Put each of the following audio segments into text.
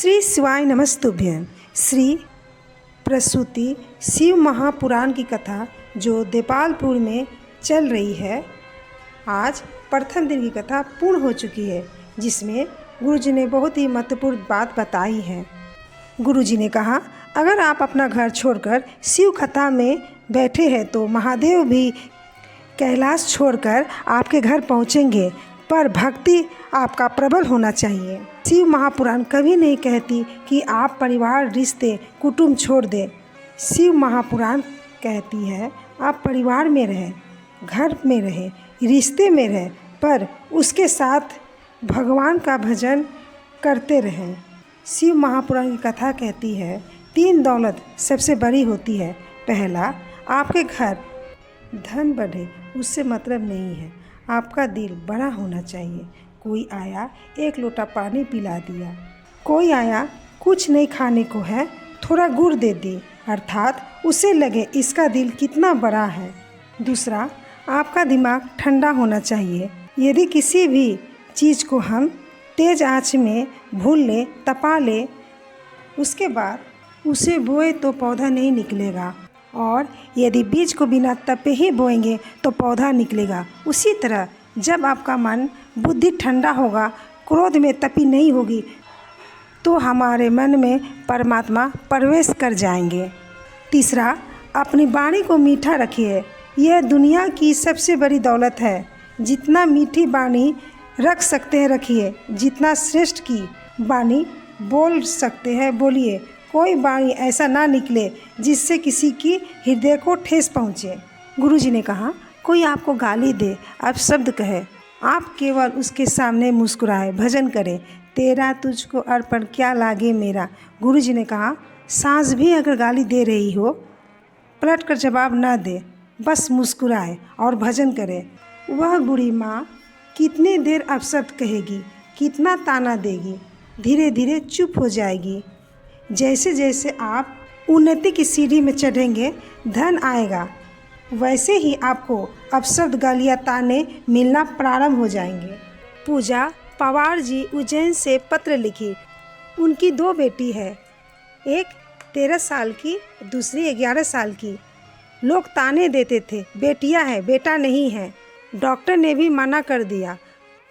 श्री शिवाय नमस्तुभ्यं। श्री प्रसूति शिव महापुराण की कथा जो देपालपुर में चल रही है, आज प्रथम दिन की कथा पूर्ण हो चुकी है, जिसमें गुरुजी ने बहुत ही महत्वपूर्ण बात बताई है। गुरुजी ने कहा, अगर आप अपना घर छोड़कर शिव कथा में बैठे हैं तो महादेव भी कैलाश छोड़कर आपके घर पहुँचेंगे, पर भक्ति आपका प्रबल होना चाहिए। शिव महापुराण कभी नहीं कहती कि आप परिवार, रिश्ते, कुटुंब छोड़ दें। शिव महापुराण कहती है आप परिवार में रहें, घर में रहें, रिश्ते में रहें, पर उसके साथ भगवान का भजन करते रहें। शिव महापुराण की कथा कहती है 3 दौलत सबसे बड़ी होती है। पहला, आपके घर धन बढ़े, उससे मतलब नहीं है, आपका दिल बड़ा होना चाहिए। कोई आया 1 लोटा पानी पिला दिया, कोई आया कुछ नहीं खाने को है, थोड़ा गुड़ दे दी, अर्थात उसे लगे इसका दिल कितना बड़ा है। दूसरा, आपका दिमाग ठंडा होना चाहिए। यदि किसी भी चीज़ को हम तेज़ आंच में भून लें, तपा लें, उसके बाद उसे बोए तो पौधा नहीं निकलेगा, और यदि बीज को बिना तपे ही बोएंगे तो पौधा निकलेगा। उसी तरह जब आपका मन बुद्धि ठंडा होगा, क्रोध में तपी नहीं होगी, तो हमारे मन में परमात्मा प्रवेश कर जाएंगे। तीसरा, अपनी वाणी को मीठा रखिए। यह दुनिया की सबसे बड़ी दौलत है। जितना मीठी वाणी रख सकते हैं रखिए, जितना श्रेष्ठ की वाणी बोल सकते हैं बोलिए। कोई वाणी ऐसा ना निकले जिससे किसी की हृदय को ठेस पहुँचे। गुरुजी ने कहा, कोई आपको गाली दे, अपशब्द कहे, आप केवल उसके सामने मुस्कुराए, भजन करें, तेरा तुझको अर्पण क्या लागे मेरा। गुरुजी ने कहा, साँस भी अगर गाली दे रही हो, पलट कर जवाब ना दे, बस मुस्कुराए और भजन करे। वह बूढ़ी माँ कितनी देर अपशब्द कहेगी, कितना ताना देगी, धीरे धीरे चुप हो जाएगी। जैसे जैसे आप उन्नति की सीढ़ी में चढ़ेंगे, धन आएगा, वैसे ही आपको अपशब्द, गालियाँ, ताने मिलना प्रारंभ हो जाएंगे। पूजा पवार जी उज्जैन से पत्र लिखी। उनकी 2 बेटी है, एक 13 साल की, दूसरी 11 साल की। लोग ताने देते थे, बेटियां हैं, बेटा नहीं है। डॉक्टर ने भी मना कर दिया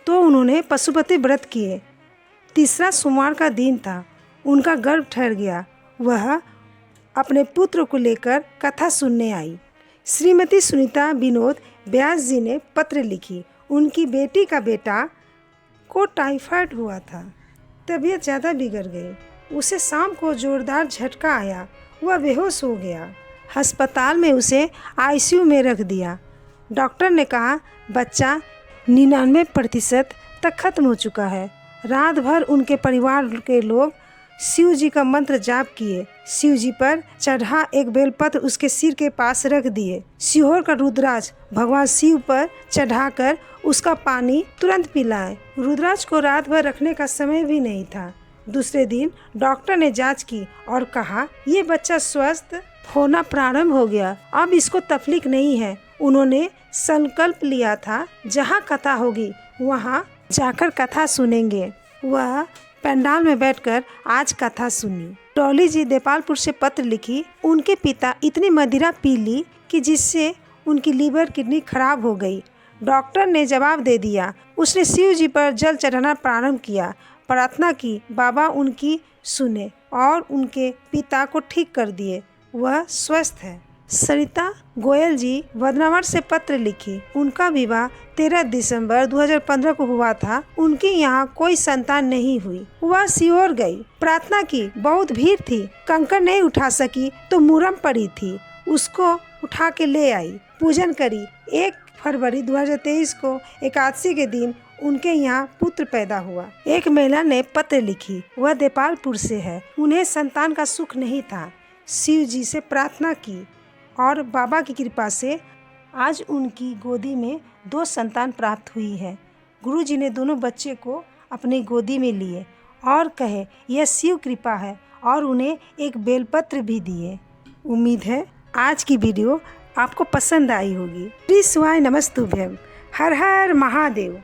तो उन्होंने पशुपति व्रत किए। तीसरा सोमवार का दिन था, उनका गर्भ ठहर गया। वह अपने पुत्र को लेकर कथा सुनने आई। श्रीमती सुनीता विनोद व्यास जी ने पत्र लिखी। उनकी बेटी का बेटा को टाइफाइड हुआ था, तबीयत ज़्यादा बिगड़ गई। उसे शाम को जोरदार झटका आया, वह बेहोश हो गया। अस्पताल में उसे आईसीयू में रख दिया। डॉक्टर ने कहा बच्चा 99% तक खत्म हो चुका है। रात भर उनके परिवार के लोग शिव जी का मंत्र जाप किए। शिव जी पर चढ़ा एक बेलपत्र उसके सिर के पास रख दिए। सीहोर का रुद्राक्ष भगवान शिव पर चढ़ाकर उसका पानी तुरंत पिलाए। रुद्राक्ष को रात भर रखने का समय भी नहीं था। दूसरे दिन डॉक्टर ने जांच की और कहा ये बच्चा स्वस्थ होना प्रारंभ हो गया, अब इसको तकलीफ नहीं है। उन्होंने संकल्प लिया था जहाँ कथा होगी वहाँ जाकर कथा सुनेंगे। वह पंडाल में बैठकर आज कथा सुनी। डॉली जी देपालपुर से पत्र लिखी। उनके पिता इतनी मदिरा पी ली कि जिससे उनकी लीवर किडनी खराब हो गई। डॉक्टर ने जवाब दे दिया। उसने शिव जी पर जल चढ़ाना प्रारंभ किया, प्रार्थना की, बाबा उनकी सुने और उनके पिता को ठीक कर दिए। वह स्वस्थ है। सरिता गोयल जी बदनावर से पत्र लिखी। उनका विवाह 13 दिसंबर 2015 को हुआ था। उनके यहाँ कोई संतान नहीं हुई। वह सीहोर गई, प्रार्थना की, बहुत भीड़ थी, कंकड़ नहीं उठा सकी तो मुरम पड़ी थी, उसको उठा के ले आई, पूजन करी। 1 फरवरी 2023 को एकादशी के दिन उनके यहाँ पुत्र पैदा हुआ। एक महिला ने पत्र लिखी, वह देपालपुर से है। उन्हें संतान का सुख नहीं था। शिव जी से प्रार्थना की और बाबा की कृपा से आज उनकी गोदी में 2 संतान प्राप्त हुई है। गुरु जी ने दोनों बच्चे को अपनी गोदी में लिए और कहे यह शिव कृपा है, और उन्हें एक बेलपत्र भी दिए। उम्मीद है आज की वीडियो आपको पसंद आई होगी। श्री शिवाय नमस्तुभ्यं। हर हर महादेव।